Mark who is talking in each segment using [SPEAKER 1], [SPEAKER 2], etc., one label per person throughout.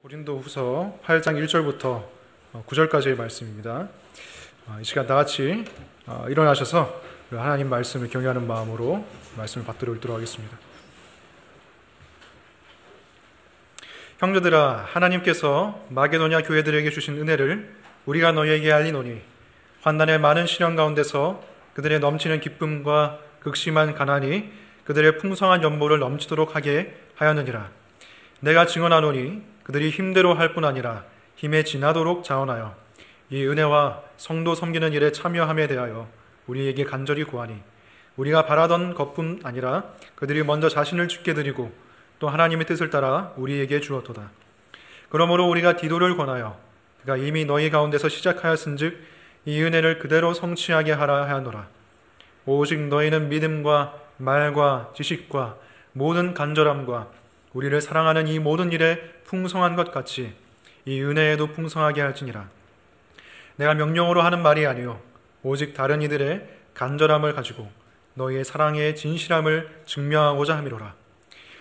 [SPEAKER 1] 고린도후서 8장 1절부터 9절까지의 말씀입니다. 이 시간 다 같이 일어나셔서 하나님 말씀을 경외하는 마음으로 말씀을 받들어 읽도록 하겠습니다. 형제들아, 하나님께서 마게도냐 교회들에게 주신 은혜를 우리가 너희에게 알리노니 환난의 많은 시련 가운데서 그들의 넘치는 기쁨과 극심한 가난이 그들의 풍성한 연보를 넘치도록 하게 하였느니라. 내가 증언하노니 그들이 힘대로 할 뿐 아니라 힘에 지나도록 자원하여 이 은혜와 성도 섬기는 일에 참여함에 대하여 우리에게 간절히 구하니 우리가 바라던 것뿐 아니라 그들이 먼저 자신을 주께 드리고 또 하나님의 뜻을 따라 우리에게 주었도다. 그러므로 우리가 디도를 권하여 그가 이미 너희 가운데서 시작하였은즉 이 은혜를 그대로 성취하게 하라 하노라. 오직 너희는 믿음과 말과 지식과 모든 간절함과 우리를 사랑하는 이 모든 일에 풍성한 것 같이 이 은혜에도 풍성하게 할지니라. 내가 명령으로 하는 말이 아니요 오직 다른 이들의 간절함을 가지고 너희의 사랑의 진실함을 증명하고자 함이로라.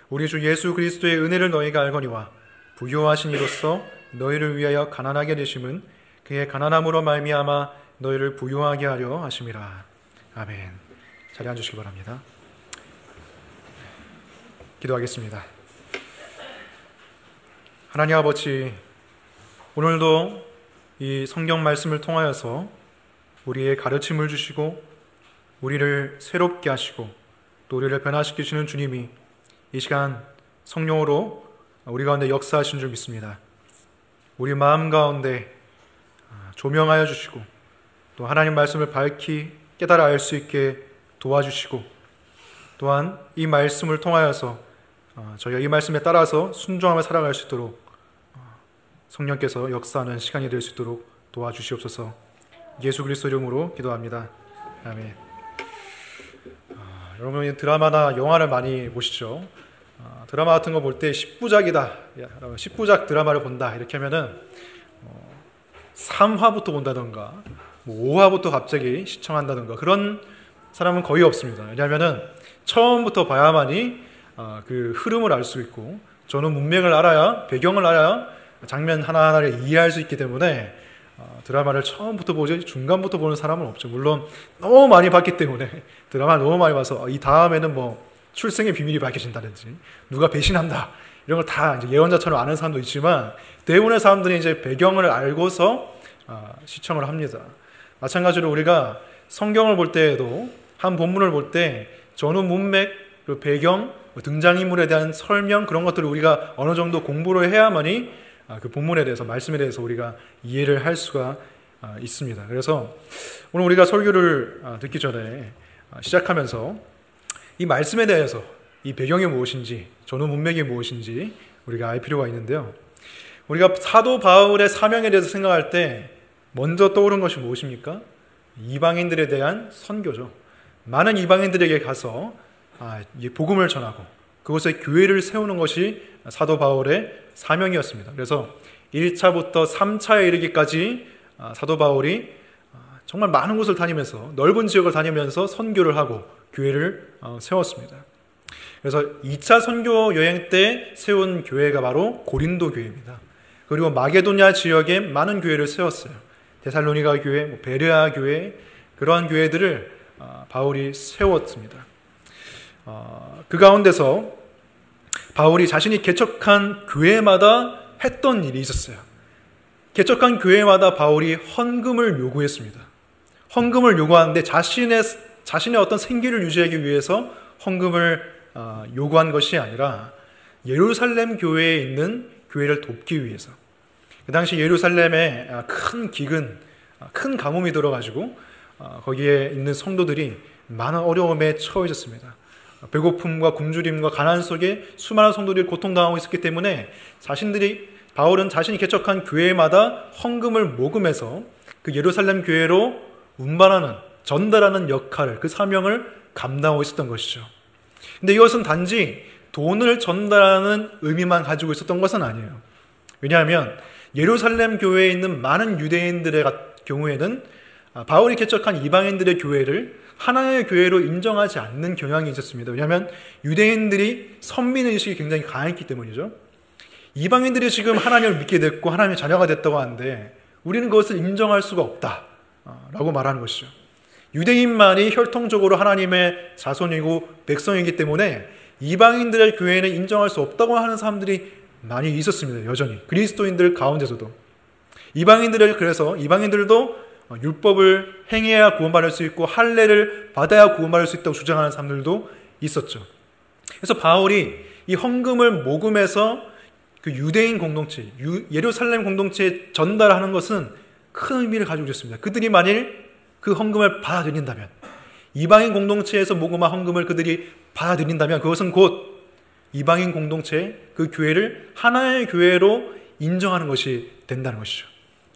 [SPEAKER 1] 우리 주 예수 그리스도의 은혜를 너희가 알거니와 부요하신 이로써 너희를 위하여 가난하게 되심은 그의 가난함으로 말미암아 너희를 부요하게 하려 하심이라. 아멘. 자리에 앉으시기 바랍니다. 기도하겠습니다. 하나님 아버지, 오늘도 이 성경 말씀을 통하여서 우리의 가르침을 주시고 우리를 새롭게 하시고 또 우리를 변화시키시는 주님이 이 시간 성령으로 우리 가운데 역사하신 줄 믿습니다. 우리 마음 가운데 조명하여 주시고 또 하나님 말씀을 밝히 깨달아 알 수 있게 도와주시고 또한 이 말씀을 통하여서 저희가 이 말씀에 따라서 순종하며 살아갈 수 있도록 성령께서 역사하는 시간이 될 수 있도록 도와주시옵소서. 예수 그리스도 이름으로 기도합니다. 아멘. 여러분 드라마나 영화를 많이 보시죠? 드라마 같은 거 볼 때 10부작이다, 10부작 드라마를 본다 이렇게 하면은 3화부터 본다던가 5화부터 갑자기 시청한다던가 그런 사람은 거의 없습니다. 왜냐하면은 처음부터 봐야만이 그 흐름을 알 수 있고 저는 문맥을 알아야, 배경을 알아야 장면 하나하나를 이해할 수 있기 때문에 드라마를 처음부터 보지 중간부터 보는 사람은 없죠. 물론 너무 많이 봤기 때문에 드라마를 너무 많이 봐서 이 다음에는 뭐 출생의 비밀이 밝혀진다든지 누가 배신한다 이런 걸 다 이제 예언자처럼 아는 사람도 있지만 대부분의 사람들이 이제 배경을 알고서 시청을 합니다. 마찬가지로 우리가 성경을 볼 때에도 한 본문을 볼 때 전후 문맥, 그리고 배경, 등장인물에 대한 설명 그런 것들을 우리가 어느 정도 공부를 해야만이 그 본문에 대해서, 말씀에 대해서 우리가 이해를 할 수가 있습니다. 그래서 오늘 우리가 설교를 듣기 전에 시작하면서 이 말씀에 대해서 이 배경이 무엇인지, 전후 문맥이 무엇인지 우리가 알 필요가 있는데요. 우리가 사도 바울의 사명에 대해서 생각할 때 먼저 떠오르는 것이 무엇입니까? 이방인들에 대한 선교죠. 많은 이방인들에게 가서 복음을 전하고 그곳에 교회를 세우는 것이 사도 바울의 사명이었습니다. 그래서 1차부터 3차에 이르기까지 사도 바울이 정말 많은 곳을 다니면서 넓은 지역을 다니면서 선교를 하고 교회를 세웠습니다. 그래서 2차 선교 여행 때 세운 교회가 바로 고린도 교회입니다. 그리고 마게도냐 지역에 많은 교회를 세웠어요. 데살로니가 교회, 베레아 교회, 그러한 교회들을 바울이 세웠습니다. 그 가운데서 바울이 자신이 개척한 교회마다 했던 일이 있었어요. 개척한 교회마다 바울이 헌금을 요구했습니다. 헌금을 요구하는데 자신의 어떤 생계를 유지하기 위해서 헌금을 요구한 것이 아니라 예루살렘 교회에 있는 교회를 돕기 위해서. 그 당시 예루살렘에 큰 기근, 큰 가뭄이 들어가지고 거기에 있는 성도들이 많은 어려움에 처해졌습니다. 배고픔과 굶주림과 가난 속에 수많은 성도들이 고통당하고 있었기 때문에 바울은 자신이 개척한 교회마다 헌금을 모금해서 그 예루살렘 교회로 운반하는, 전달하는 역할을, 그 사명을 감당하고 있었던 것이죠. 근데 이것은 단지 돈을 전달하는 의미만 가지고 있었던 것은 아니에요. 왜냐하면 예루살렘 교회에 있는 많은 유대인들의 경우에는 바울이 개척한 이방인들의 교회를 하나의 교회로 인정하지 않는 경향이 있었습니다. 왜냐하면 유대인들이 선민의식이 굉장히 강했기 때문이죠. 이방인들이 지금 하나님을 믿게 됐고 하나님의 자녀가 됐다고 하는데 우리는 그것을 인정할 수가 없다 라고 말하는 것이죠. 유대인만이 혈통적으로 하나님의 자손이고 백성이기 때문에 이방인들의 교회는 인정할 수 없다고 하는 사람들이 많이 있었습니다. 여전히 그리스도인들 가운데서도 그래서 이방인들도 율법을 행해야 구원받을 수 있고 할례를 받아야 구원받을 수 있다고 주장하는 사람들도 있었죠. 그래서 바울이 이 헌금을 모금해서 그 유대인 공동체, 예루살렘 공동체에 전달하는 것은 큰 의미를 가지고 있습니다. 그들이 만일 그 헌금을 받아들인다면, 이방인 공동체에서 모금한 헌금을 그들이 받아들인다면 그것은 곧 이방인 공동체, 그 교회를 하나의 교회로 인정하는 것이 된다는 것이죠.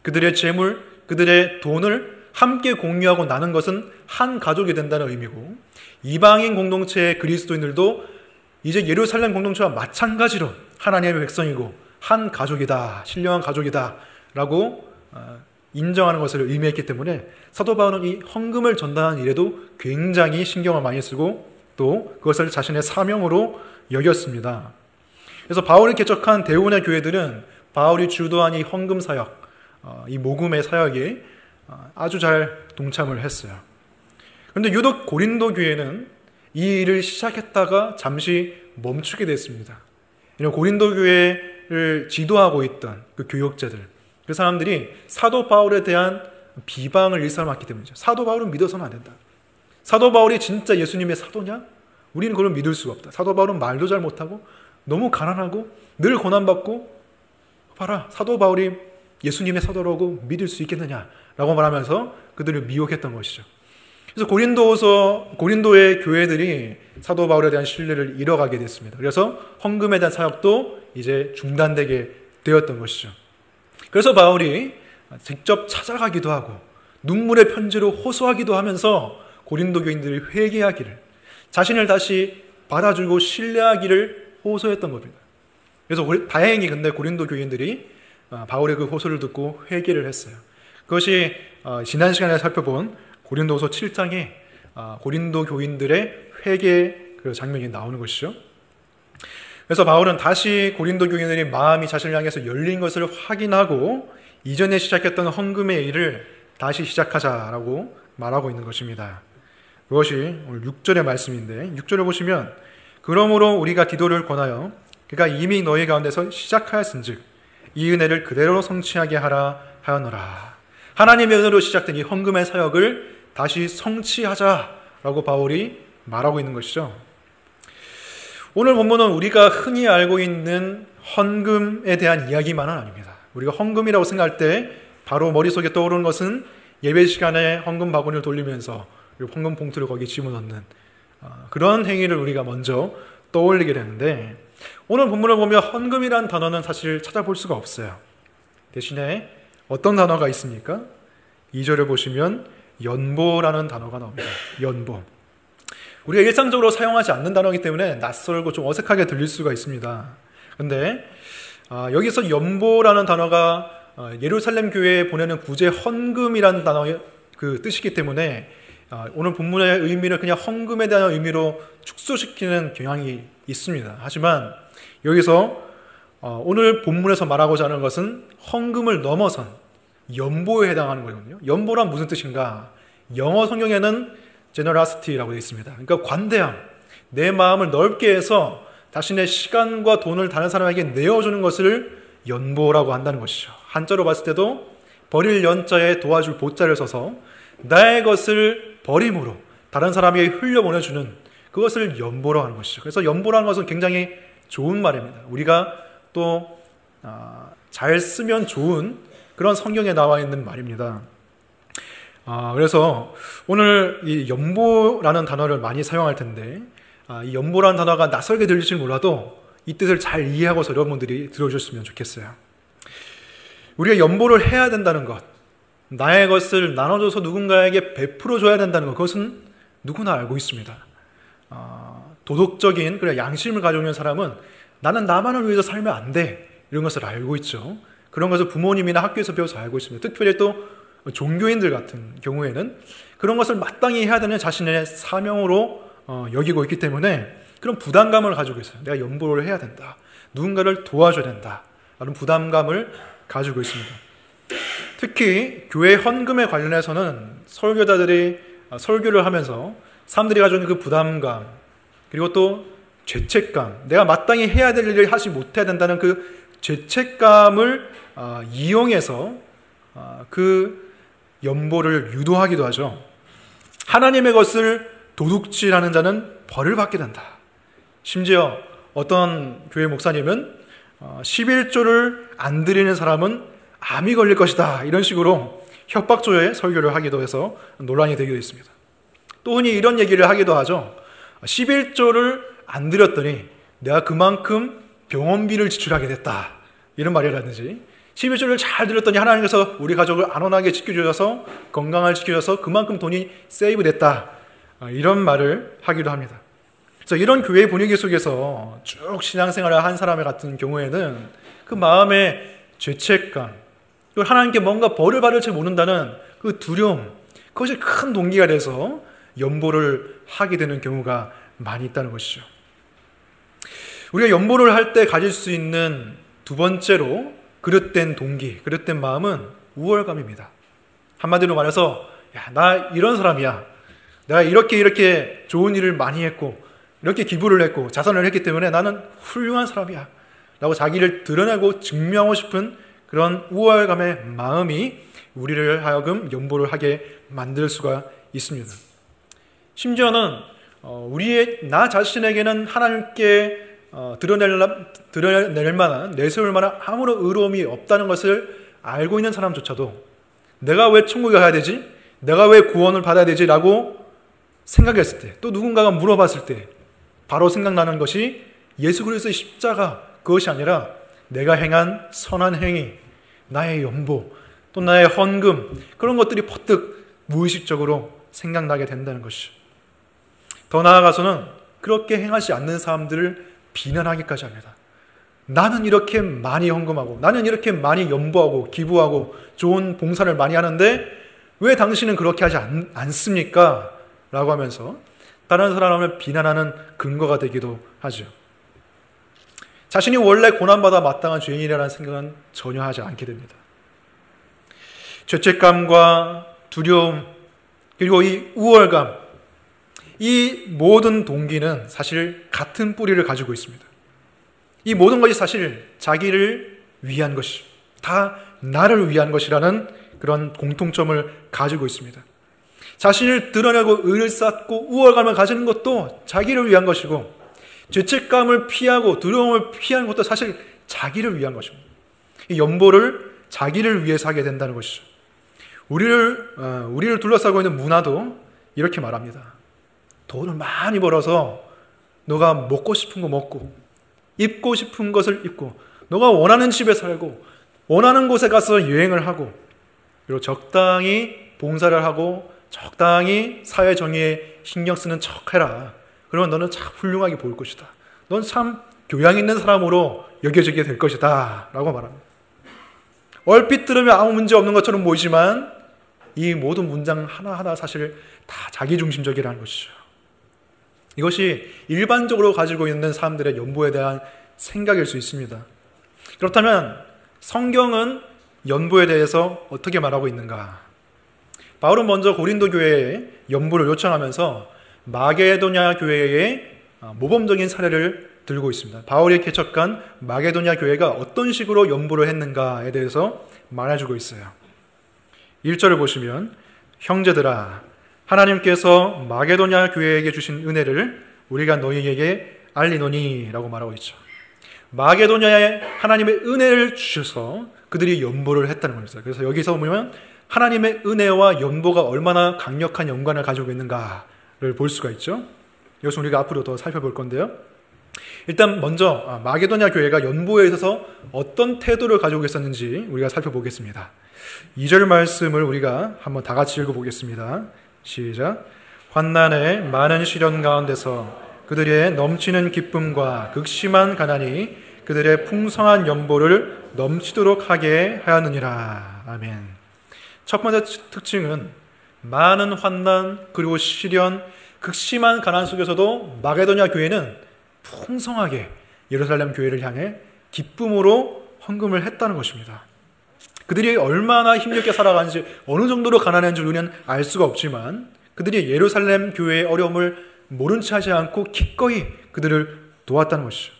[SPEAKER 1] 그들의 재물, 그들의 돈을 함께 공유하고 나눈 것은 한 가족이 된다는 의미고, 이방인 공동체의 그리스도인들도 이제 예루살렘 공동체와 마찬가지로 하나님의 백성이고 한 가족이다, 신령한 가족이다 라고 인정하는 것을 의미했기 때문에 사도 바울은 이 헌금을 전달하는 일에도 굉장히 신경을 많이 쓰고 또 그것을 자신의 사명으로 여겼습니다. 그래서 바울이 개척한 대부분의 교회들은 바울이 주도한 이 헌금 사역, 이 모금의 사역에 아주 잘 동참을 했어요. 그런데 유독 고린도 교회는 이 일을 시작했다가 잠시 멈추게 됐습니다. 고린도 교회를 지도하고 있던 그 교역자들, 그 사람들이 사도 바울에 대한 비방을 일삼았기 때문이죠. 사도 바울은 믿어서는 안 된다. 사도 바울이 진짜 예수님의 사도냐? 우리는 그걸 믿을 수가 없다. 사도 바울은 말도 잘 못하고 너무 가난하고 늘 고난받고, 봐라, 사도 바울이 예수님의 사도라고 믿을 수 있겠느냐라고 말하면서 그들을 미혹했던 것이죠. 그래서 고린도의 교회들이 사도 바울에 대한 신뢰를 잃어가게 됐습니다. 그래서 헌금에 대한 사역도 이제 중단되게 되었던 것이죠. 그래서 바울이 직접 찾아가기도 하고 눈물의 편지로 호소하기도 하면서 고린도 교인들이 회개하기를, 자신을 다시 받아주고 신뢰하기를 호소했던 겁니다. 그래서 다행히 근데 고린도 교인들이 바울의 그 호소를 듣고 회개를 했어요. 그것이 지난 시간에 살펴본 고린도후서 7장에 고린도 교인들의 회개 그 장면이 나오는 것이죠. 그래서 바울은 다시 고린도 교인들이 마음이 자신을 향해서 열린 것을 확인하고 이전에 시작했던 헌금의 일을 다시 시작하자라고 말하고 있는 것입니다. 그것이 오늘 6절의 말씀인데, 6절을 보시면 그러므로 우리가 디도를 권하여 그가 이미 너희 가운데서 시작하였은즉 이 은혜를 그대로 성취하게 하라 하였노라. 하나님의 은혜로 시작된 이 헌금의 사역을 다시 성취하자라고 바울이 말하고 있는 것이죠. 오늘 본문은 우리가 흔히 알고 있는 헌금에 대한 이야기만은 아닙니다. 우리가 헌금이라고 생각할 때 바로 머릿속에 떠오르는 것은 예배 시간에 헌금 바구니를 돌리면서 헌금 봉투를 거기에 집어넣는 그런 행위를 우리가 먼저 떠올리게 되는데, 오늘 본문을 보면 헌금이라는 단어는 사실 찾아볼 수가 없어요. 대신에 어떤 단어가 있습니까? 2절을 보시면 연보라는 단어가 나옵니다. 연보. 우리가 일상적으로 사용하지 않는 단어이기 때문에 낯설고 좀 어색하게 들릴 수가 있습니다. 그런데 여기서 연보라는 단어가 예루살렘 교회에 보내는 구제 헌금이라는 단어의 그 뜻이기 때문에 오늘 본문의 의미를 그냥 헌금에 대한 의미로 축소시키는 경향이 있습니다. 하지만 여기서 오늘 본문에서 말하고자 하는 것은 헌금을 넘어선 연보에 해당하는 거거든요. 연보란 무슨 뜻인가? 영어 성경에는 generosity라고 되어 있습니다. 그러니까 관대함, 내 마음을 넓게 해서 자신의 시간과 돈을 다른 사람에게 내어주는 것을 연보라고 한다는 것이죠. 한자로 봤을 때도 버릴 연자에 도와줄 보자를 써서 나의 것을 버림으로 다른 사람에게 흘려보내주는 그것을 연보라고 하는 것이죠. 그래서 연보라는 것은 굉장히 좋은 말입니다. 우리가 또 잘 쓰면 좋은 그런 성경에 나와 있는 말입니다. 그래서 오늘 이 연보라는 단어를 많이 사용할 텐데, 이 연보라는 단어가 낯설게 들릴지 몰라도 이 뜻을 잘 이해하고서 여러분들이 들어주셨으면 좋겠어요. 우리가 연보를 해야 된다는 것, 나의 것을 나눠줘서 누군가에게 베풀어줘야 된다는 것, 그것은 누구나 알고 있습니다. 도덕적인 그래 양심을 가지고 있는 사람은 나는 나만을 위해서 살면 안 돼, 이런 것을 알고 있죠. 그런 것을 부모님이나 학교에서 배워서 알고 있습니다. 특별히 또 종교인들 같은 경우에는 그런 것을 마땅히 해야 되는 자신의 사명으로 여기고 있기 때문에 그런 부담감을 가지고 있어요. 내가 연보를 해야 된다, 누군가를 도와줘야 된다, 라는 부담감을 가지고 있습니다. 특히 교회 헌금에 관련해서는 설교자들이 설교를 하면서 사람들이 가지고 있는 그 부담감, 그리고 또 죄책감, 내가 마땅히 해야 될 일을 하지 못해야 된다는 그 죄책감을 이용해서 그 연보를 유도하기도 하죠. 하나님의 것을 도둑질하는 자는 벌을 받게 된다. 심지어 어떤 교회 목사님은 11조를 안 드리는 사람은 암이 걸릴 것이다, 이런 식으로 협박조의 설교를 하기도 해서 논란이 되기도 했습니다. 또 흔히 이런 얘기를 하기도 하죠. 11조를 안 드렸더니 내가 그만큼 병원비를 지출하게 됐다, 이런 말이라든지 11조를 잘 드렸더니 하나님께서 우리 가족을 안온하게 지켜주셔서 건강을 지켜줘서 그만큼 돈이 세이브 됐다, 이런 말을 하기도 합니다. 그래서 이런 교회 분위기 속에서 쭉 신앙생활을 한 사람 같은 경우에는 그 마음의 죄책감, 그리고 하나님께 뭔가 벌을 받을지 모른다는 그 두려움, 그것이 큰 동기가 돼서 연보를 하게 되는 경우가 많이 있다는 것이죠. 우리가 연보를 할 때 가질 수 있는 두 번째로 그릇된 동기, 그릇된 마음은 우월감입니다. 한마디로 말해서 나 이런 사람이야, 내가 이렇게 좋은 일을 많이 했고 이렇게 기부를 했고 자선을 했기 때문에 나는 훌륭한 사람이야 라고 자기를 드러내고 증명하고 싶은 그런 우월감의 마음이 우리를 하여금 연보를 하게 만들 수가 있습니다. 심지어는 나 자신에게는 하나님께 드러낼 만한, 내세울 만한 아무런 의로움이 없다는 것을 알고 있는 사람조차도 내가 왜 천국에 가야 되지? 내가 왜 구원을 받아야 되지? 라고 생각했을 때, 또 누군가가 물어봤을 때 바로 생각나는 것이 예수 그리스도의 십자가, 그것이 아니라 내가 행한 선한 행위, 나의 연보, 또 나의 헌금, 그런 것들이 퍼뜩 무의식적으로 생각나게 된다는 것이죠. 더 나아가서는 그렇게 행하지 않는 사람들을 비난하기까지 합니다. 나는 이렇게 많이 헌금하고 나는 이렇게 많이 연보하고 기부하고 좋은 봉사를 많이 하는데 왜 당신은 그렇게 하지 않습니까? 라고 하면서 다른 사람을 비난하는 근거가 되기도 하죠. 자신이 원래 고난받아 마땅한 죄인이라는 생각은 전혀 하지 않게 됩니다. 죄책감과 두려움, 그리고 이 우월감, 이 모든 동기는 사실 같은 뿌리를 가지고 있습니다. 이 모든 것이 사실 자기를 위한 것이, 다 나를 위한 것이라는 그런 공통점을 가지고 있습니다. 자신을 드러내고 의를 쌓고 우월감을 가지는 것도 자기를 위한 것이고, 죄책감을 피하고 두려움을 피하는 것도 사실 자기를 위한 것입니다. 이 연보를 자기를 위해서 하게 된다는 것이죠. 우리를 둘러싸고 있는 문화도 이렇게 말합니다. 돈을 많이 벌어서 너가 먹고 싶은 거 먹고 입고 싶은 것을 입고 너가 원하는 집에 살고 원하는 곳에 가서 여행을 하고 그리고 적당히 봉사를 하고 적당히 사회 정의에 신경 쓰는 척해라. 그러면 너는 참 훌륭하게 보일 것이다. 넌 참 교양 있는 사람으로 여겨지게 될 것이다 라고 말합니다. 얼핏 들으면 아무 문제 없는 것처럼 보이지만 이 모든 문장 하나하나 사실 다 자기중심적이라는 것이죠. 이것이 일반적으로 가지고 있는 사람들의 연보에 대한 생각일 수 있습니다. 그렇다면 성경은 연보에 대해서 어떻게 말하고 있는가? 바울은 먼저 고린도 교회에 연보를 요청하면서 마게도냐 교회의 모범적인 사례를 들고 있습니다. 바울이 개척한 마게도냐 교회가 어떤 식으로 연보를 했는가에 대해서 말해주고 있어요. 1절을 보시면 형제들아 하나님께서 마게도냐 교회에게 주신 은혜를 우리가 너희에게 알리노니 라고 말하고 있죠. 마게도냐에 하나님의 은혜를 주셔서 그들이 연보를 했다는 겁니다. 그래서 여기서 보면 하나님의 은혜와 연보가 얼마나 강력한 연관을 가지고 있는가를 볼 수가 있죠. 이것은 우리가 앞으로 더 살펴볼 건데요. 일단 먼저 마게도냐 교회가 연보에 있어서 어떤 태도를 가지고 있었는지 우리가 살펴보겠습니다. 2절 말씀을 우리가 한번 다 같이 읽어보겠습니다. 시작. 환난의 많은 시련 가운데서 그들의 넘치는 기쁨과 극심한 가난이 그들의 풍성한 연보를 넘치도록 하게 하였느니라. 아멘. 첫 번째 특징은 많은 환난 그리고 시련, 극심한 가난 속에서도 마게도냐 교회는 풍성하게 예루살렘 교회를 향해 기쁨으로 헌금을 했다는 것입니다. 그들이 얼마나 힘겹게 살아가는지, 어느 정도로 가난한지 우리는 알 수가 없지만 그들이 예루살렘 교회의 어려움을 모른 체 하지 않고 기꺼이 그들을 도왔다는 것이죠.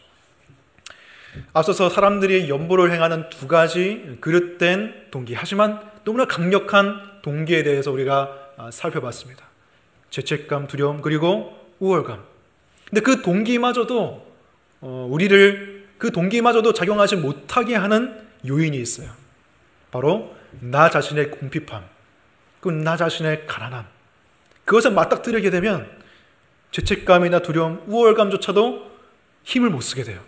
[SPEAKER 1] 앞서서 사람들이 연보를 행하는 두 가지 그릇된 동기, 하지만 너무나 강력한 동기에 대해서 우리가 살펴봤습니다. 죄책감, 두려움, 그리고 우월감. 근데 그 동기마저도 그 동기마저도 작용하지 못하게 하는 요인이 있어요. 바로 나 자신의 궁핍함, 나 자신의 가난함. 그것을 맞닥뜨리게 되면 죄책감이나 두려움, 우월감조차도 힘을 못 쓰게 돼요.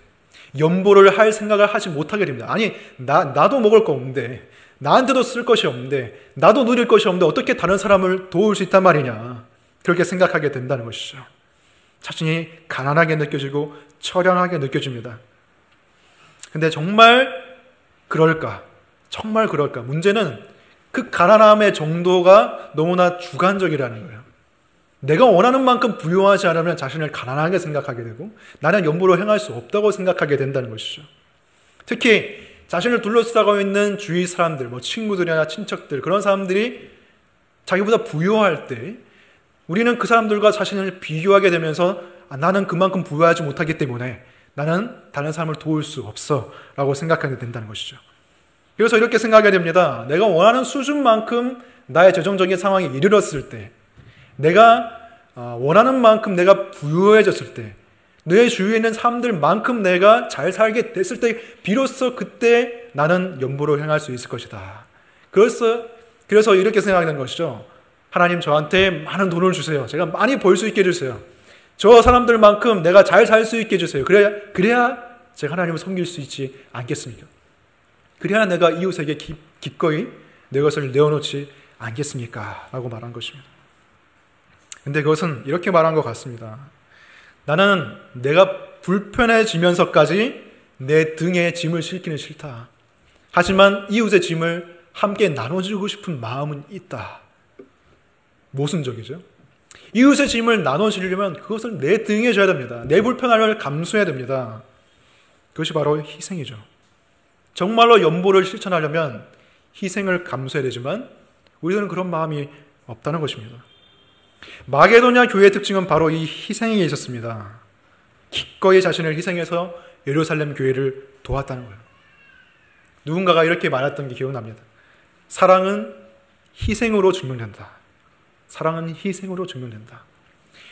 [SPEAKER 1] 연보를 할 생각을 하지 못하게 됩니다. 아니, 나도 먹을 거 없는데, 나한테도 쓸 것이 없는데, 나도 누릴 것이 없는데 어떻게 다른 사람을 도울 수 있단 말이냐, 그렇게 생각하게 된다는 것이죠. 자신이 가난하게 느껴지고 처량하게 느껴집니다. 근데 정말 그럴까? 정말 그럴까? 문제는 그 가난함의 정도가 너무나 주관적이라는 거예요. 내가 원하는 만큼 부유하지 않으면 자신을 가난하게 생각하게 되고 나는 연보를 행할 수 없다고 생각하게 된다는 것이죠. 특히 자신을 둘러싸고 있는 주위 사람들, 친구들이나 친척들, 그런 사람들이 자기보다 부유할 때 우리는 그 사람들과 자신을 비교하게 되면서 나는 그만큼 부유하지 못하기 때문에 나는 다른 사람을 도울 수 없어 라고 생각하게 된다는 것이죠. 그래서 이렇게 생각하게 됩니다. 내가 원하는 수준만큼 나의 재정적인 상황에 이르렀을 때, 내가 원하는 만큼 내가 부유해졌을 때, 내 주위에 있는 사람들만큼 내가 잘 살게 됐을 때 비로소 그때 나는 연보를 행할 수 있을 것이다. 그래서 이렇게 생각하는 것이죠. 하나님, 저한테 많은 돈을 주세요. 제가 많이 벌 수 있게 해주세요. 저 사람들만큼 내가 잘 살 수 있게 해주세요. 그래야 제가 하나님을 섬길 수 있지 않겠습니까? 그래야 내가 이웃에게 기꺼이 내 것을 내어놓지 않겠습니까? 라고 말한 것입니다. 근데 그것은 이렇게 말한 것 같습니다. 나는 내가 불편해지면서까지 내 등에 짐을 싣기는 싫다. 하지만 이웃의 짐을 함께 나눠주고 싶은 마음은 있다. 모순적이죠. 이웃의 짐을 나눠주려면 그것을 내 등에 져야 됩니다. 내 불편함을 감수해야 됩니다. 그것이 바로 희생이죠. 정말로 연보를 실천하려면 희생을 감수해야 되지만 우리들은 그런 마음이 없다는 것입니다. 마게도냐 교회의 특징은 바로 이 희생에 있었습니다. 기꺼이 자신을 희생해서 예루살렘 교회를 도왔다는 거예요. 누군가가 이렇게 말했던 게 기억납니다. 사랑은 희생으로 증명된다. 사랑은 희생으로 증명된다.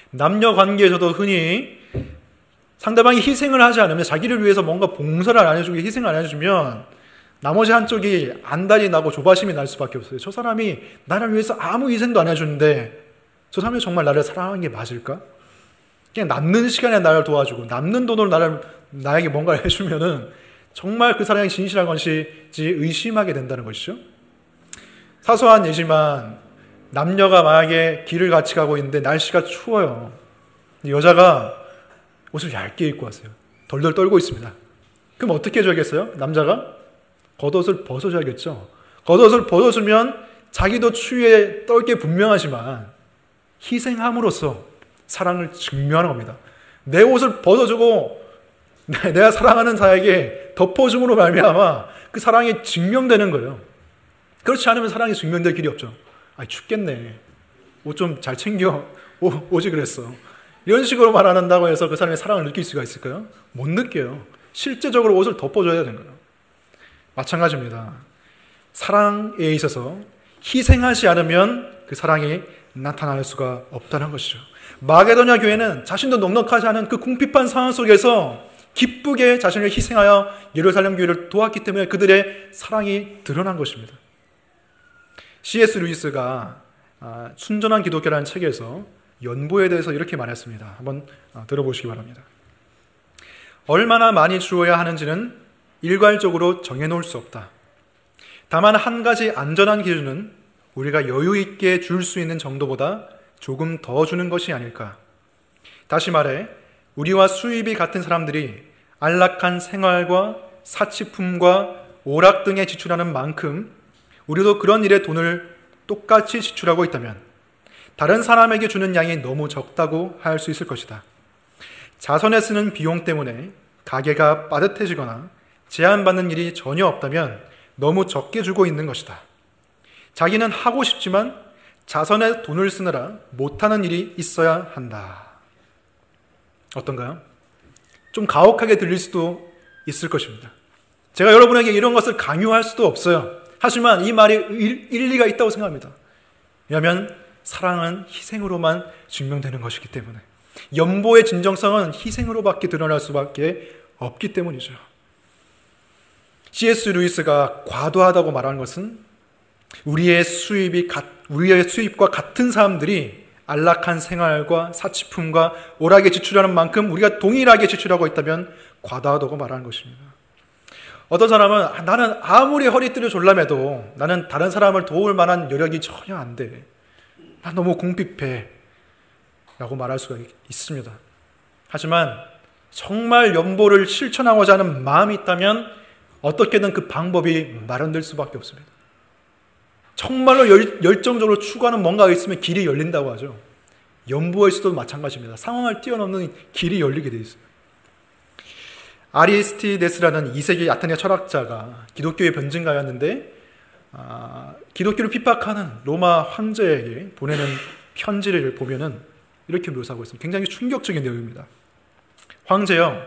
[SPEAKER 1] 남녀 관계에서도 흔히 상대방이 희생을 하지 않으면, 자기를 위해서 뭔가 봉사를 안 해주고 희생을 안 해주면 나머지 한쪽이 안달이 나고 조바심이 날 수밖에 없어요. 저 사람이 나를 위해서 아무 희생도 안 해주는데 저 사람이 정말 나를 사랑하는 게 맞을까? 그냥 남는 시간에 나를 도와주고 남는 돈으로 나에게 뭔가를 해주면은 정말 그 사랑이 진실한 것인지 의심하게 된다는 것이죠. 사소한 예지만 남녀가 만약에 길을 같이 가고 있는데 날씨가 추워요. 여자가 옷을 얇게 입고 왔어요. 덜덜 떨고 있습니다. 그럼 어떻게 해줘야겠어요? 남자가 겉옷을 벗어줘야겠죠. 겉옷을 벗어주면 자기도 추위에 떨 게 분명하지만 희생함으로써 사랑을 증명하는 겁니다. 내 옷을 벗어주고 내가 사랑하는 자에게 덮어줌으로 말미암아 그 사랑이 증명되는 거예요. 그렇지 않으면 사랑이 증명될 길이 없죠. 춥겠네. 옷 좀 잘 챙겨 오지 그랬어. 이런 식으로 말한다고 해서 그 사람의 사랑을 느낄 수가 있을까요? 못 느껴요. 실제적으로 옷을 덮어줘야 되는 거예요. 마찬가지입니다. 사랑에 있어서 희생하지 않으면 그 사랑이 나타날 수가 없다는 것이죠. 마게도냐 교회는 자신도 넉넉하지 않은 그 궁핍한 상황 속에서 기쁘게 자신을 희생하여 예루살렘 교회를 도왔기 때문에 그들의 사랑이 드러난 것입니다. C.S. 루이스가 순전한 기독교라는 책에서 연보에 대해서 이렇게 말했습니다. 한번 들어보시기 바랍니다. 얼마나 많이 주어야 하는지는 일괄적으로 정해놓을 수 없다. 다만 한 가지 안전한 기준은 우리가 여유 있게 줄 수 있는 정도보다 조금 더 주는 것이 아닐까. 다시 말해 우리와 수입이 같은 사람들이 안락한 생활과 사치품과 오락 등에 지출하는 만큼 우리도 그런 일에 돈을 똑같이 지출하고 있다면 다른 사람에게 주는 양이 너무 적다고 할 수 있을 것이다. 자선에 쓰는 비용 때문에 가게가 빠듯해지거나 제한받는 일이 전혀 없다면 너무 적게 주고 있는 것이다. 자기는 하고 싶지만 자선에 돈을 쓰느라 못하는 일이 있어야 한다. 어떤가요? 좀 가혹하게 들릴 수도 있을 것입니다. 제가 여러분에게 이런 것을 강요할 수도 없어요. 하지만 이 말이 일리가 있다고 생각합니다. 왜냐하면 사랑은 희생으로만 증명되는 것이기 때문에, 연보의 진정성은 희생으로밖에 드러날 수밖에 없기 때문이죠. C.S. 루이스가 과도하다고 말하는 것은 우리의 수입과 같은 사람들이 안락한 생활과 사치품과 오락에 지출하는 만큼 우리가 동일하게 지출하고 있다면 과다하다고 말하는 것입니다. 어떤 사람은 나는 아무리 허리띠를 졸라매도 나는 다른 사람을 도울 만한 여력이 전혀 안 돼. 난 너무 궁핍해. 라고 말할 수가 있습니다. 하지만 정말 연보를 실천하고자 하는 마음이 있다면 어떻게든 그 방법이 마련될 수밖에 없습니다. 정말로 열정적으로 추구하는 뭔가가 있으면 길이 열린다고 하죠. 연보에서도 마찬가지입니다. 상황을 뛰어넘는 길이 열리게 되어 있어요. 아리스티데스라는 2세기 아테네 철학자가 기독교의 변증가였는데 기독교를 핍박하는 로마 황제에게 보내는 편지를 보면은 이렇게 묘사하고 있습니다. 굉장히 충격적인 내용입니다. 황제여,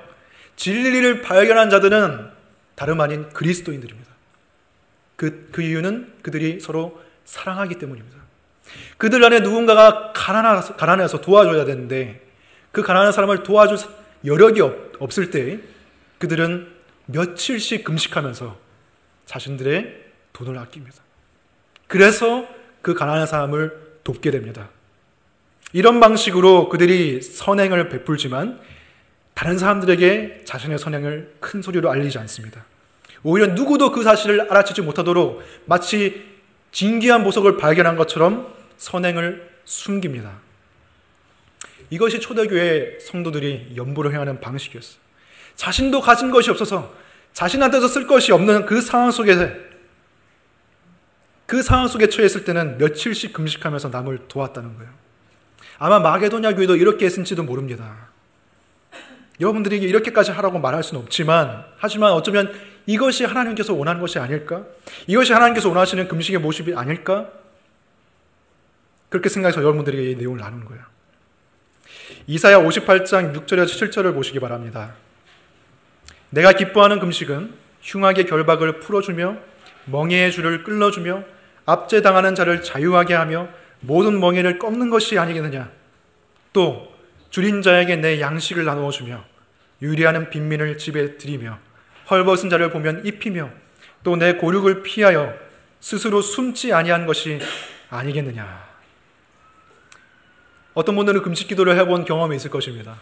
[SPEAKER 1] 진리를 발견한 자들은 다름 아닌 그리스도인들입니다. 그 이유는 그들이 서로 사랑하기 때문입니다. 그들 안에 누군가가 가난해서 도와줘야 되는데 그 가난한 사람을 도와줄 여력이 없을 때 그들은 며칠씩 금식하면서 자신들의 돈을 아낍니다. 그래서 그 가난한 사람을 돕게 됩니다. 이런 방식으로 그들이 선행을 베풀지만 다른 사람들에게 자신의 선행을 큰 소리로 알리지 않습니다. 오히려 누구도 그 사실을 알아채지 못하도록 마치 진귀한 보석을 발견한 것처럼 선행을 숨깁니다. 이것이 초대교회 성도들이 연보를 행하는 방식이었어요. 자신도 가진 것이 없어서 자신한테서 쓸 것이 없는 그 상황 속에 처했을 때는 며칠씩 금식하면서 남을 도왔다는 거예요. 아마 마게도냐 교회도 이렇게 했을지도 모릅니다. 여러분들이 이렇게까지 하라고 말할 수는 없지만, 하지만 어쩌면 이것이 하나님께서 원하는 것이 아닐까? 이것이 하나님께서 원하시는 금식의 모습이 아닐까? 그렇게 생각해서 여러분들에게 이 내용을 나누는 거예요. 이사야 58장 6절에서 7절을 보시기 바랍니다. 내가 기뻐하는 금식은 흉악의 결박을 풀어주며 멍에의 줄을 끌어주며 압제당하는 자를 자유하게 하며 모든 멍에를 꺾는 것이 아니겠느냐. 또 줄인 자에게 내 양식을 나누어주며 유리하는 빈민을 집에 들이며 헐벗은 자를 보면 입히며 또 내 고륙을 피하여 스스로 숨지 아니한 것이 아니겠느냐. 어떤 분들은 금식 기도를 해본 경험이 있을 것입니다.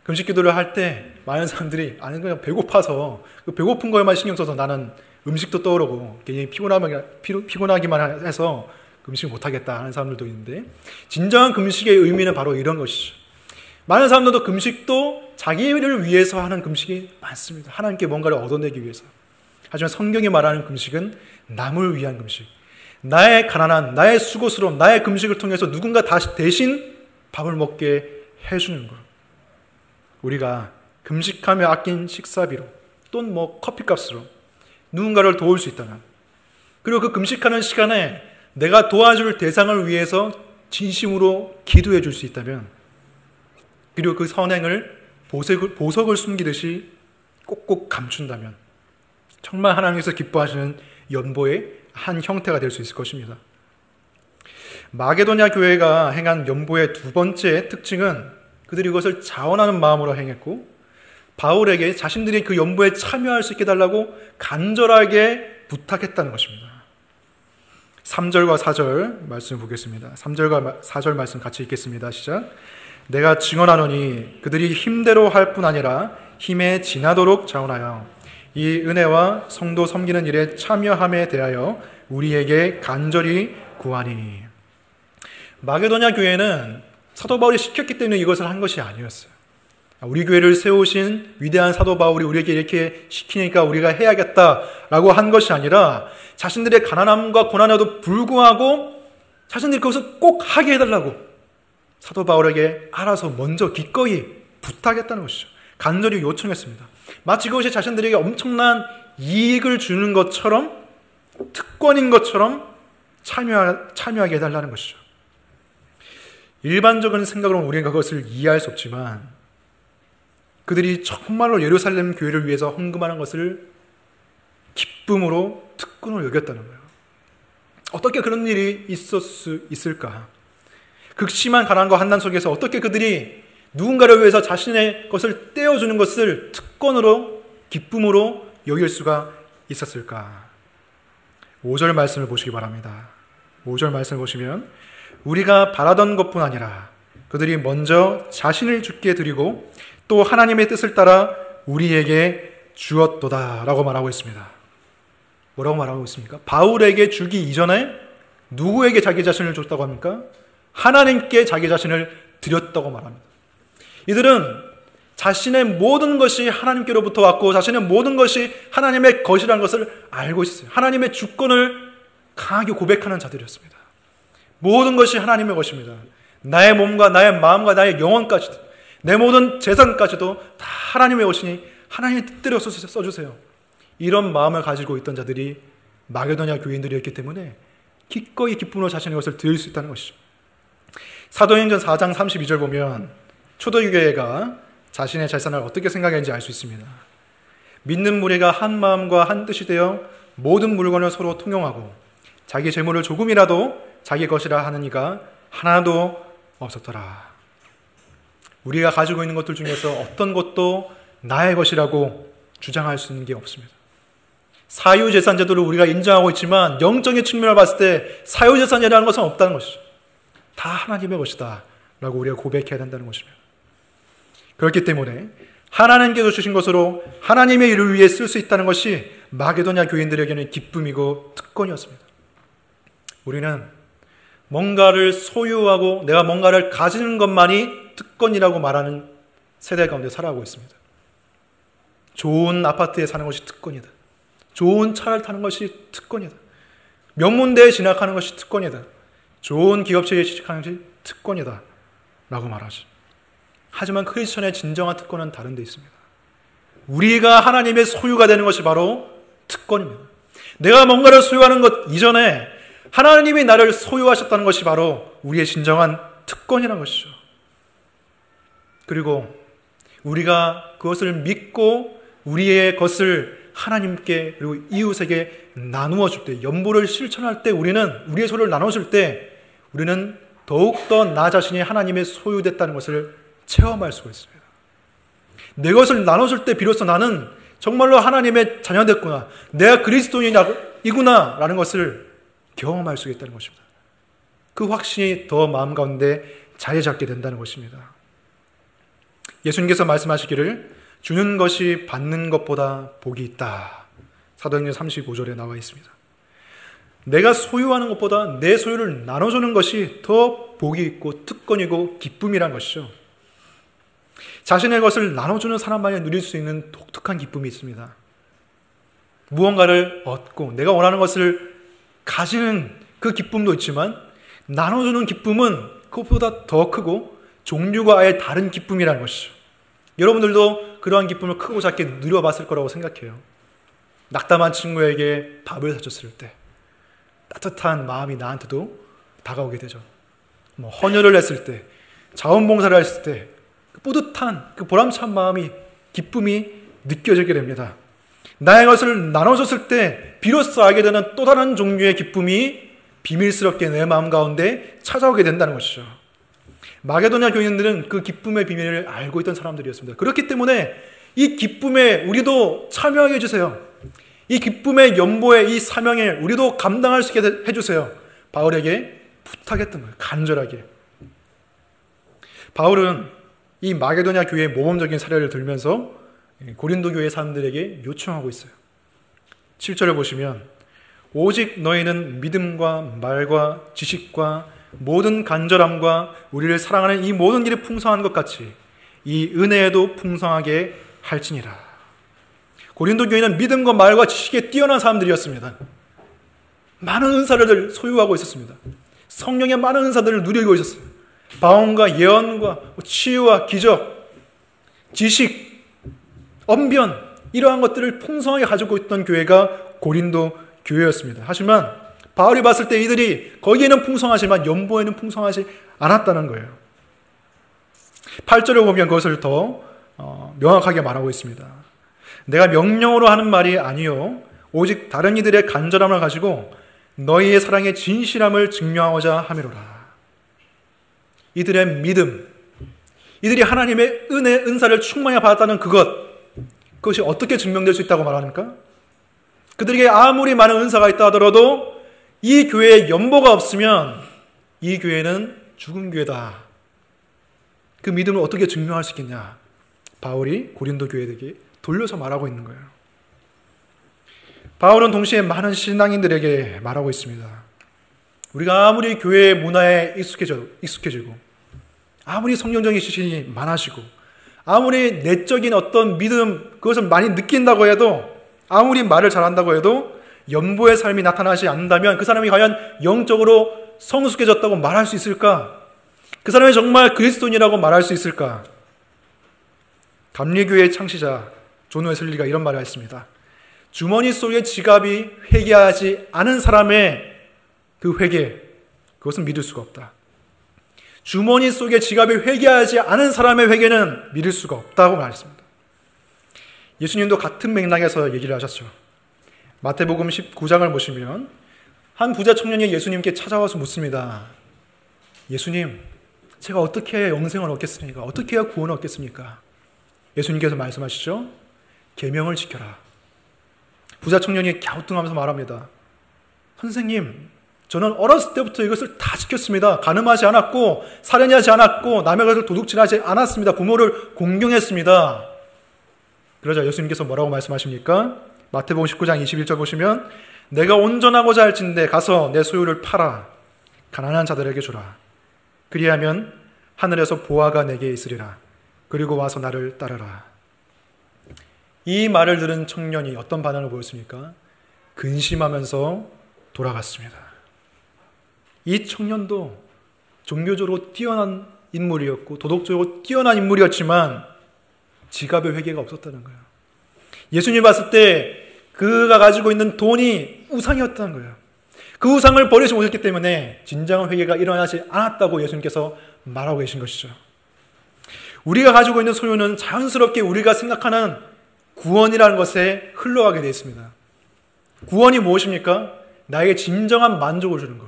[SPEAKER 1] 금식 기도를 할 때 많은 사람들이 그냥 배고파서 그 배고픈 거에만 신경 써서 나는 음식도 떠오르고 괜히 피곤하기만 해서 금식을 못하겠다 하는 사람들도 있는데, 진정한 금식의 의미는 바로 이런 것이죠. 많은 사람들도 금식도 자기를 위해서 하는 금식이 많습니다. 하나님께 뭔가를 얻어내기 위해서. 하지만 성경이 말하는 금식은 남을 위한 금식, 나의 가난한, 나의 수고스러움, 나의 금식을 통해서 누군가 대신 밥을 먹게 해주는 것. 우리가 금식하며 아낀 식사비로 또는 커피값으로 누군가를 도울 수 있다면, 그리고 그 금식하는 시간에 내가 도와줄 대상을 위해서 진심으로 기도해 줄 수 있다면, 그리고 그 선행을 보석을 숨기듯이 꼭꼭 감춘다면 정말 하나님께서 기뻐하시는 연보의 한 형태가 될 수 있을 것입니다. 마게도냐 교회가 행한 연보의 두 번째 특징은 그들이 이것을 자원하는 마음으로 행했고, 바울에게 자신들이 그 연보에 참여할 수 있게 해달라고 간절하게 부탁했다는 것입니다. 3절과 4절 말씀 보겠습니다. 3절과 4절 말씀 같이 읽겠습니다. 시작. 내가 증언하노니 그들이 힘대로 할 뿐 아니라 힘에 지나도록 자원하여 이 은혜와 성도 섬기는 일에 참여함에 대하여 우리에게 간절히 구하니. 마게도냐 교회는 사도 바울이 시켰기 때문에 이것을 한 것이 아니었어요. 우리 교회를 세우신 위대한 사도 바울이 우리에게 이렇게 시키니까 우리가 해야겠다라고 한 것이 아니라 자신들의 가난함과 고난에도 불구하고 자신들이 그것을 꼭 하게 해달라고 사도 바울에게 알아서 먼저 기꺼이 부탁했다는 것이죠. 간절히 요청했습니다. 마치 그것이 자신들에게 엄청난 이익을 주는 것처럼, 특권인 것처럼 참여하게 해달라는 것이죠. 일반적인 생각으로는 우리가 그것을 이해할 수 없지만 그들이 정말로 예루살렘 교회를 위해서 헌금하는 것을 기쁨으로 특권으로 여겼다는 거예요. 어떻게 그런 일이 있을 수 있을까? 극심한 가난과 한난 속에서 어떻게 그들이 누군가를 위해서 자신의 것을 떼어주는 것을 특권으로, 기쁨으로 여길 수가 있었을까? 5절 말씀을 보시기 바랍니다. 5절 말씀을 보시면 우리가 바라던 것뿐 아니라 그들이 먼저 자신을 주께 드리고 또 하나님의 뜻을 따라 우리에게 주었도다 라고 말하고 있습니다. 뭐라고 말하고 있습니까? 바울에게 주기 이전에 누구에게 자기 자신을 줬다고 합니까? 하나님께 자기 자신을 드렸다고 말합니다. 이들은 자신의 모든 것이 하나님께로부터 왔고 자신의 모든 것이 하나님의 것이라는 것을 알고 있었어요. 하나님의 주권을 강하게 고백하는 자들이었습니다. 모든 것이 하나님의 것입니다. 나의 몸과 나의 마음과 나의 영혼까지도, 내 모든 재산까지도 다 하나님의 것이니 하나님의 뜻대로 써주세요. 이런 마음을 가지고 있던 자들이 마게도냐 교인들이었기 때문에 기꺼이 기쁨으로 자신의 것을 드릴 수 있다는 것이죠. 사도행전 4장 32절 보면 초대교회가 자신의 재산을 어떻게 생각했는지 알 수 있습니다. 믿는 무리가 한 마음과 한 뜻이 되어 모든 물건을 서로 통용하고 자기 재물을 조금이라도 자기 것이라 하는 이가 하나도 없었더라. 우리가 가지고 있는 것들 중에서 어떤 것도 나의 것이라고 주장할 수 있는 게 없습니다. 사유재산 제도를 우리가 인정하고 있지만 영적인 측면을 봤을 때 사유재산이라는 것은 없다는 것이죠. 다 하나님의 것이다 라고 우리가 고백해야 된다는 것입니다. 그렇기 때문에 하나님께서 주신 것으로 하나님의 일을 위해 쓸 수 있다는 것이 마게도냐 교인들에게는 기쁨이고 특권이었습니다. 우리는 뭔가를 소유하고 내가 뭔가를 가지는 것만이 특권이라고 말하는 세대 가운데 살아가고 있습니다. 좋은 아파트에 사는 것이 특권이다. 좋은 차를 타는 것이 특권이다. 명문대에 진학하는 것이 특권이다. 좋은 기업체에 취직하는 것이 특권이다 라고 말하죠. 하지만 크리스천의 진정한 특권은 다른 데 있습니다. 우리가 하나님의 소유가 되는 것이 바로 특권입니다. 내가 뭔가를 소유하는 것 이전에 하나님이 나를 소유하셨다는 것이 바로 우리의 진정한 특권이라는 것이죠. 그리고 우리가 그것을 믿고 우리의 것을 하나님께 그리고 이웃에게 나누어 줄 때, 연보를 실천할 때 우리의 소유를 나눠줄 때 우리는 더욱더 나 자신이 하나님의 소유됐다는 것을 체험할 수가 있습니다. 내 것을 나눠줄 때 비로소 나는 정말로 하나님의 자녀됐구나, 내가 그리스도인이구나 라는 것을 경험할 수 있다는 것입니다. 그 확신이 더 마음 가운데 자리 잡게 된다는 것입니다. 예수님께서 말씀하시기를 주는 것이 받는 것보다 복이 있다. 사도행전 35절에 나와 있습니다. 내가 소유하는 것보다 내 소유를 나눠주는 것이 더 복이 있고 특권이고 기쁨이란 것이죠. 자신의 것을 나눠주는 사람만이 누릴 수 있는 독특한 기쁨이 있습니다. 무언가를 얻고 내가 원하는 것을 가지는 그 기쁨도 있지만 나눠주는 기쁨은 그것보다 더 크고 종류가 아예 다른 기쁨이라는 것이죠. 여러분들도 그러한 기쁨을 크고 작게 누려봤을 거라고 생각해요. 낙담한 친구에게 밥을 사줬을 때 따뜻한 마음이 나한테도 다가오게 되죠. 헌혈을 했을 때, 자원봉사를 했을 때 뿌듯한 그 보람찬 마음이, 기쁨이 느껴지게 됩니다. 나의 것을 나눠줬을 때 비로소 알게 되는 또 다른 종류의 기쁨이 비밀스럽게 내 마음 가운데 찾아오게 된다는 것이죠. 마게도냐 교인들은 그 기쁨의 비밀을 알고 있던 사람들이었습니다. 그렇기 때문에 이 기쁨에 우리도 참여하게 해주세요. 이 기쁨의 연보의 이 사명에 우리도 감당할 수 있게 해주세요. 바울에게 부탁했던 거예요. 간절하게. 바울은 이 마게도냐 교회의 모범적인 사례를 들면서 고린도 교회 사람들에게 요청하고 있어요. 7절을 보시면 오직 너희는 믿음과 말과 지식과 모든 간절함과 우리를 사랑하는 이 모든 일이 풍성한 것 같이 이 은혜에도 풍성하게 할지니라. 고린도 교회는 믿음과 말과 지식에 뛰어난 사람들이었습니다. 많은 은사를 소유하고 있었습니다. 성령의 많은 은사들을 누리고 있었어요. 방언과 예언과 치유와 기적, 지식, 언변, 이러한 것들을 풍성하게 가지고 있던 교회가 고린도 교회였습니다. 하지만 바울이 봤을 때 이들이 거기에는 풍성하지만 연보에는 풍성하지 않았다는 거예요. 8절에 보면 그것을 더 명확하게 말하고 있습니다. 내가 명령으로 하는 말이 아니요 오직 다른 이들의 간절함을 가지고 너희의 사랑의 진실함을 증명하고자 함이로라. 이들의 믿음, 이들이 하나님의 은혜, 은사를 충만히 받았다는 그것이 어떻게 증명될 수 있다고 말합니까? 그들에게 아무리 많은 은사가 있다 하더라도 이 교회에 연보가 없으면 이 교회는 죽은 교회다. 그 믿음을 어떻게 증명할 수 있겠냐? 바울이 고린도 교회에게 돌려서 말하고 있는 거예요. 바울은 동시에 많은 신앙인들에게 말하고 있습니다. 우리가 아무리 교회의 문화에 익숙해지고 아무리 성령적인 지식이 많아지고 아무리 내적인 어떤 믿음 그것을 많이 느낀다고 해도 아무리 말을 잘한다고 해도 연보의 삶이 나타나지 않는다면 그 사람이 과연 영적으로 성숙해졌다고 말할 수 있을까? 그 사람이 정말 그리스도인이라고 말할 수 있을까? 감리교회의 창시자 존 웨슬리가 이런 말을 했습니다. 주머니 속의 지갑이 회개하지 않은 사람의 그 회개, 그것은 믿을 수가 없다. 주머니 속의 지갑이 회개하지 않은 사람의 회개는 믿을 수가 없다고 말했습니다. 예수님도 같은 맥락에서 얘기를 하셨죠. 마태복음 19장을 보시면 한 부자 청년이 예수님께 찾아와서 묻습니다. 예수님, 제가 어떻게 해야 영생을 얻겠습니까? 어떻게 해야 구원을 얻겠습니까? 예수님께서 말씀하시죠. 계명을 지켜라. 부자 청년이 갸우뚱하면서 말합니다. 선생님, 저는 어렸을 때부터 이것을 다 지켰습니다. 간음하지 않았고 살인하지 않았고 남의 것을 도둑질하지 않았습니다. 부모를 공경했습니다. 그러자 예수님께서 뭐라고 말씀하십니까? 마태복음 19장 21절 보시면 내가 온전하고자 할진대 가서 내 소유를 팔아 가난한 자들에게 주라. 그리하면 하늘에서 보화가 내게 있으리라. 그리고 와서 나를 따르라. 이 말을 들은 청년이 어떤 반응을 보였습니까? 근심하면서 돌아갔습니다. 이 청년도 종교적으로 뛰어난 인물이었고 도덕적으로 뛰어난 인물이었지만 지갑의 회개가 없었다는 거예요. 예수님 봤을 때 그가 가지고 있는 돈이 우상이었다는 거예요. 그 우상을 버리지 못했기 때문에 진정한 회개가 일어나지 않았다고 예수님께서 말하고 계신 것이죠. 우리가 가지고 있는 소유는 자연스럽게 우리가 생각하는 구원이라는 것에 흘러가게 되어 있습니다. 구원이 무엇입니까? 나에게 진정한 만족을 주는 것,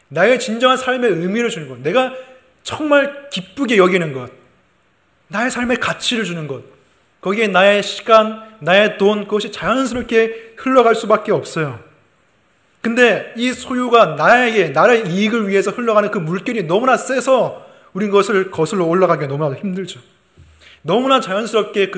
[SPEAKER 1] 나에게 진정한 삶의 의미를 주는 것, 내가 정말 기쁘게 여기는 것, 나의 삶의 가치를 주는 것, 거기에 나의 시간, 나의 돈, 그것이 자연스럽게 흘러갈 수밖에 없어요. 근데 이 소유가 나에게, 나의 이익을 위해서 흘러가는 그 물결이 너무나 세서 우린 그것을 거슬러 올라가기가 너무나 힘들죠. 너무나 자연스럽게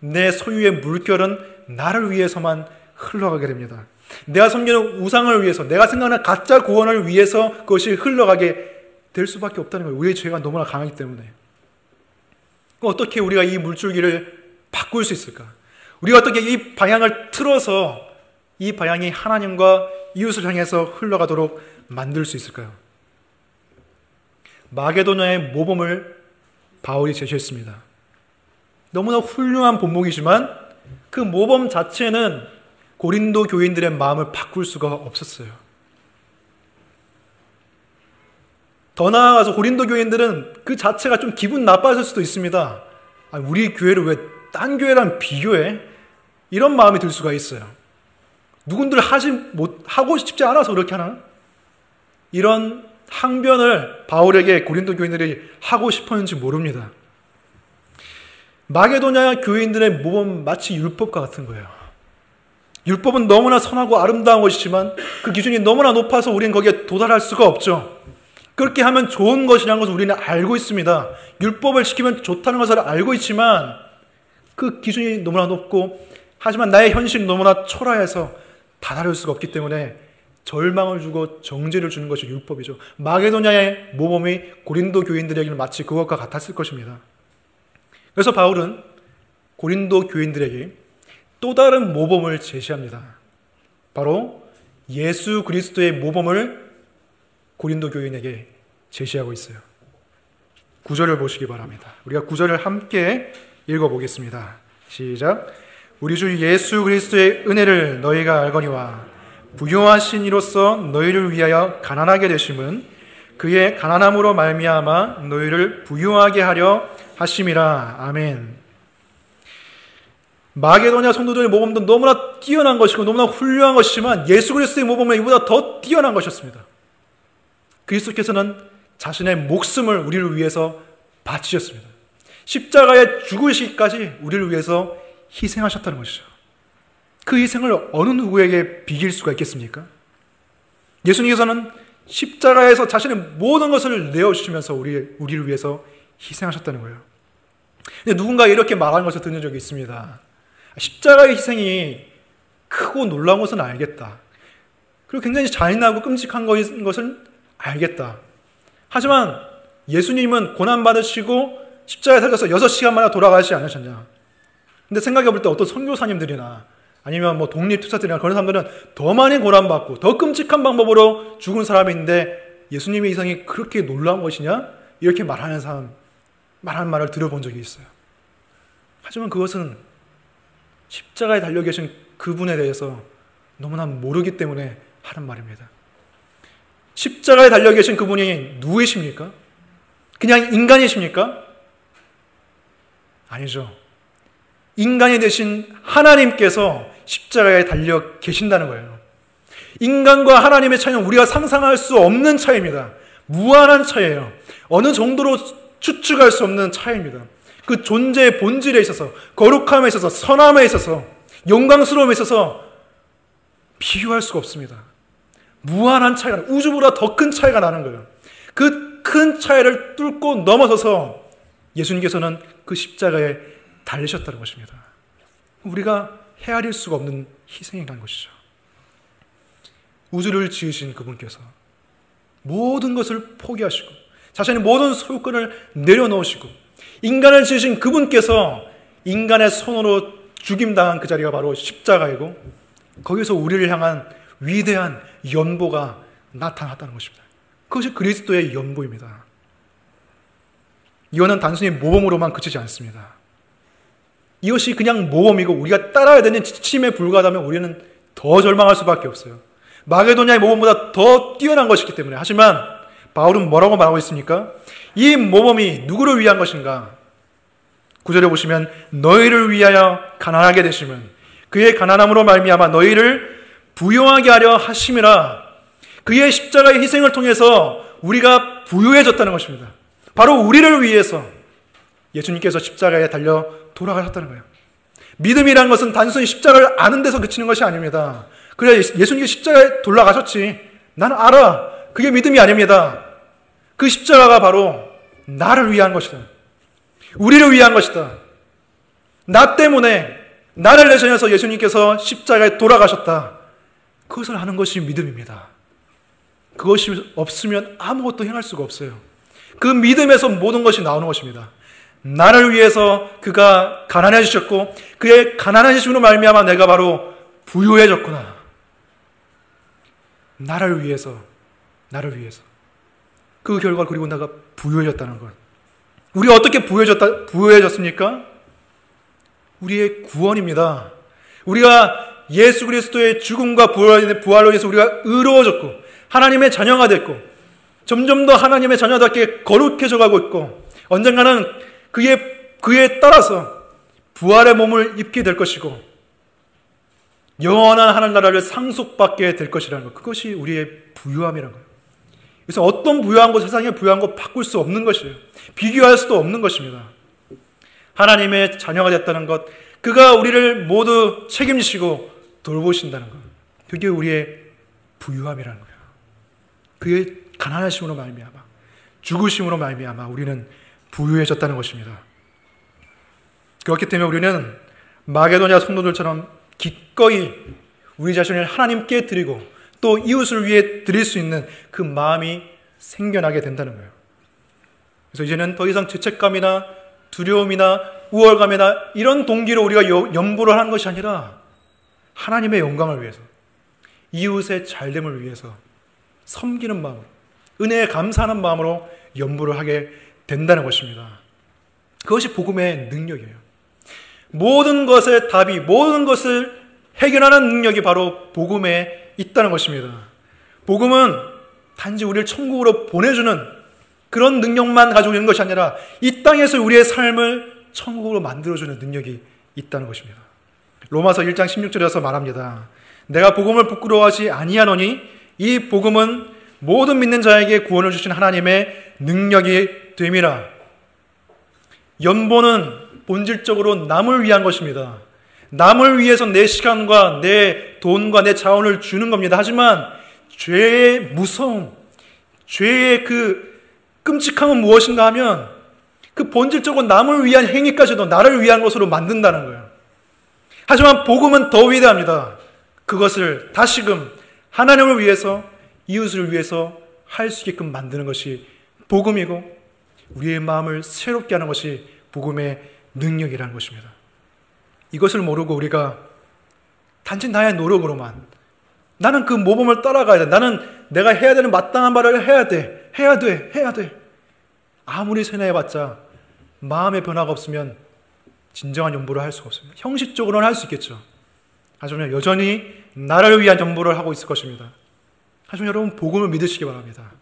[SPEAKER 1] 내 소유의 물결은 나를 위해서만 흘러가게 됩니다. 내가 섬기는 우상을 위해서, 내가 생각하는 가짜 구원을 위해서 그것이 흘러가게 될 수밖에 없다는 거예요. 우리의 죄가 너무나 강하기 때문에. 어떻게 우리가 이 물줄기를 바꿀 수 있을까? 우리가 어떻게 이 방향을 틀어서 이 방향이 하나님과 이웃을 향해서 흘러가도록 만들 수 있을까요? 마게도냐의 모범을 바울이 제시했습니다. 너무나 훌륭한 본목이지만 그 모범 자체는 고린도 교인들의 마음을 바꿀 수가 없었어요. 더 나아가서 고린도 교인들은 그 자체가 좀 기분 나빠질 수도 있습니다. 우리 교회를 왜 딴 교회랑 비교해? 이런 마음이 들 수가 있어요. 누군들 하고 싶지 않아서 그렇게 하나? 이런 항변을 바울에게 고린도 교인들이 하고 싶었는지 모릅니다. 마게도냐 교인들의 모범 마치 율법과 같은 거예요. 율법은 너무나 선하고 아름다운 것이지만 그 기준이 너무나 높아서 우리는 거기에 도달할 수가 없죠. 그렇게 하면 좋은 것이라는 것을 우리는 알고 있습니다. 율법을 지키면 좋다는 것을 알고 있지만 그 기준이 너무나 높고 하지만 나의 현실이 너무나 초라해서 다다를 수가 없기 때문에 절망을 주고 정죄를 주는 것이 율법이죠. 마게도냐의 모범이 고린도 교인들에게는 마치 그것과 같았을 것입니다. 그래서 바울은 고린도 교인들에게 또 다른 모범을 제시합니다. 바로 예수 그리스도의 모범을 고린도 교인에게 제시하고 있어요. 9절을 보시기 바랍니다. 우리가 9절을 함께 읽어보겠습니다. 시작. 우리 주 예수 그리스도의 은혜를 너희가 알거니와 부요하신 이로써 너희를 위하여 가난하게 되심은 그의 가난함으로 말미암아 너희를 부요하게 하려 하심이라. 아멘. 마게도냐 성도들의 모범도 너무나 뛰어난 것이고 너무나 훌륭한 것이지만 예수 그리스도의 모범은 이보다 더 뛰어난 것이었습니다. 그리스도께서는 자신의 목숨을 우리를 위해서 바치셨습니다. 십자가에 죽으시기까지 우리를 위해서 희생하셨다는 것이죠. 그 희생을 어느 누구에게 비길 수가 있겠습니까? 예수님께서는 십자가에서 자신의 모든 것을 내어주시면서 우리를 위해서 희생하셨다는 거예요. 근데 누군가 이렇게 말하는 것을 듣는 적이 있습니다. 십자가의 희생이 크고 놀라운 것은 알겠다. 그리고 굉장히 잔인하고 끔찍한 것은 알겠다. 하지만 예수님은 고난받으시고 십자가에 달려서 6시간 만에 돌아가시지 않으셨냐. 근데 생각해 볼 때 어떤 선교사님들이나 아니면 뭐 독립투사들이나 그런 사람들은 더 많이 고난받고 더 끔찍한 방법으로 죽은 사람이 있는데 예수님의 희생이 그렇게 놀라운 것이냐? 이렇게 말하는 말을 들어본 적이 있어요. 하지만 그것은 십자가에 달려 계신 그분에 대해서 너무나 모르기 때문에 하는 말입니다. 십자가에 달려 계신 그분이 누구이십니까? 그냥 인간이십니까? 아니죠. 인간이 되신 하나님께서 십자가에 달려 계신다는 거예요. 인간과 하나님의 차이는 우리가 상상할 수 없는 차이입니다. 무한한 차이예요. 어느 정도로 추측할 수 없는 차이입니다. 그 존재의 본질에 있어서, 거룩함에 있어서, 선함에 있어서, 영광스러움에 있어서 비교할 수가 없습니다. 무한한 차이가, 우주보다 더 큰 차이가 나는 거예요. 그 큰 차이를 뚫고 넘어서서 예수님께서는 그 십자가에 달리셨다는 것입니다. 우리가 헤아릴 수가 없는 희생이라는 것이죠. 우주를 지으신 그분께서 모든 것을 포기하시고 자신의 모든 소유권을 내려놓으시고 인간을 지으신 그분께서 인간의 손으로 죽임당한 그 자리가 바로 십자가이고 거기서 우리를 향한 위대한 연보가 나타났다는 것입니다. 그것이 그리스도의 연보입니다. 이거는 단순히 모범으로만 그치지 않습니다. 이것이 그냥 모범이고 우리가 따라야 되는 지침에 불과하다면 우리는 더 절망할 수밖에 없어요. 마게도냐의 모범보다 더 뛰어난 것이기 때문에. 하지만 바울은 뭐라고 말하고 있습니까? 이 모범이 누구를 위한 것인가? 9절에 보시면 너희를 위하여 가난하게 되시면 그의 가난함으로 말미암아 너희를 부요하게 하려 하심이라. 그의 십자가의 희생을 통해서 우리가 부유해졌다는 것입니다. 바로 우리를 위해서 예수님께서 십자가에 달려 돌아가셨다는 거예요. 믿음이라는 것은 단순히 십자가를 아는 데서 그치는 것이 아닙니다. 그래, 예수님이 십자가에 돌아가셨지. 나는 알아. 그게 믿음이 아닙니다. 그 십자가가 바로 나를 위한 것이다. 우리를 위한 것이다. 나 때문에 나를 내셔서 예수님께서 십자가에 돌아가셨다. 그것을 아는 것이 믿음입니다. 그것이 없으면 아무것도 행할 수가 없어요. 그 믿음에서 모든 것이 나오는 것입니다. 나를 위해서 그가 가난해지셨고 그의 가난해지심으로 말미암아 내가 바로 부유해졌구나. 나를 위해서 그 결과 그리고 내가 부유해졌다는 것. 우리가 어떻게 부유해졌습니까? 우리의 구원입니다. 우리가 예수 그리스도의 죽음과 부활로 인해서 우리가 의로워졌고 하나님의 자녀가 됐고 점점 더 하나님의 자녀답게 거룩해져 가고 있고 언젠가는 그에 따라서 부활의 몸을 입게 될 것이고 영원한 하늘나라를 상속받게 될 것이라는 것. 그것이 우리의 부유함이라는 거예요. 그래서 어떤 부유한 것, 세상의 부유한 것 바꿀 수 없는 것이에요. 비교할 수도 없는 것입니다. 하나님의 자녀가 됐다는 것, 그가 우리를 모두 책임지시고 돌보신다는 것. 그게 우리의 부유함이라는 거예요. 그의 가난하심으로 말미암아 죽으심으로 말미암아 우리는 부유해졌다는 것입니다. 그렇기 때문에 우리는 마게도냐 성도들처럼 기꺼이 우리 자신을 하나님께 드리고 또 이웃을 위해 드릴 수 있는 그 마음이 생겨나게 된다는 거예요. 그래서 이제는 더 이상 죄책감이나 두려움이나 우월감이나 이런 동기로 우리가 연보를 하는 것이 아니라 하나님의 영광을 위해서 이웃의 잘됨을 위해서 섬기는 마음으로 은혜에 감사하는 마음으로 연보를 하게 된다는 것입니다. 그것이 복음의 능력이에요. 모든 것의 답이, 모든 것을 해결하는 능력이 바로 복음에 있다는 것입니다. 복음은 단지 우리를 천국으로 보내주는 그런 능력만 가지고 있는 것이 아니라 이 땅에서 우리의 삶을 천국으로 만들어주는 능력이 있다는 것입니다. 로마서 1장 16절에서 말합니다. 내가 복음을 부끄러워하지 아니하노니 이 복음은 모든 믿는 자에게 구원을 주신 하나님의 능력이 됨이라. 연보는 본질적으로 남을 위한 것입니다. 남을 위해서 내 시간과 내 돈과 내 자원을 주는 겁니다. 하지만 죄의 무서움, 죄의 그 끔찍함은 무엇인가 하면 그 본질적으로 남을 위한 행위까지도 나를 위한 것으로 만든다는 거예요. 하지만 복음은 더 위대합니다. 그것을 다시금 하나님을 위해서, 이웃을 위해서 할 수 있게끔 만드는 것이 복음이고 우리의 마음을 새롭게 하는 것이 복음의 능력이라는 것입니다. 이것을 모르고 우리가 단지 나의 노력으로만 나는 그 모범을 따라가야 돼. 나는 내가 해야 되는 마땅한 말을 해야 돼. 해야 돼. 아무리 세뇌해봤자 마음의 변화가 없으면 진정한 연보를 할 수가 없습니다. 형식적으로는 할 수 있겠죠. 하지만 여전히 나를 위한 연보를 하고 있을 것입니다. 하지만 여러분 복음을 믿으시기 바랍니다.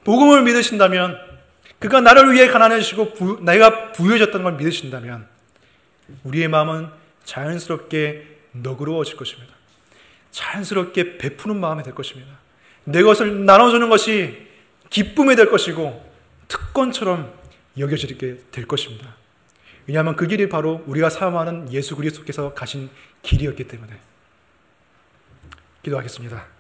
[SPEAKER 1] 복음을 믿으신다면 그가 나를 위해 가난해지시고 내가 부유해졌다는 걸 믿으신다면 우리의 마음은 자연스럽게 너그러워질 것입니다. 자연스럽게 베푸는 마음이 될 것입니다. 내 것을 나눠주는 것이 기쁨이 될 것이고 특권처럼 여겨지게 될 것입니다. 왜냐하면 그 길이 바로 우리가 사모하는 예수 그리스도께서 가신 길이었기 때문에. 기도하겠습니다.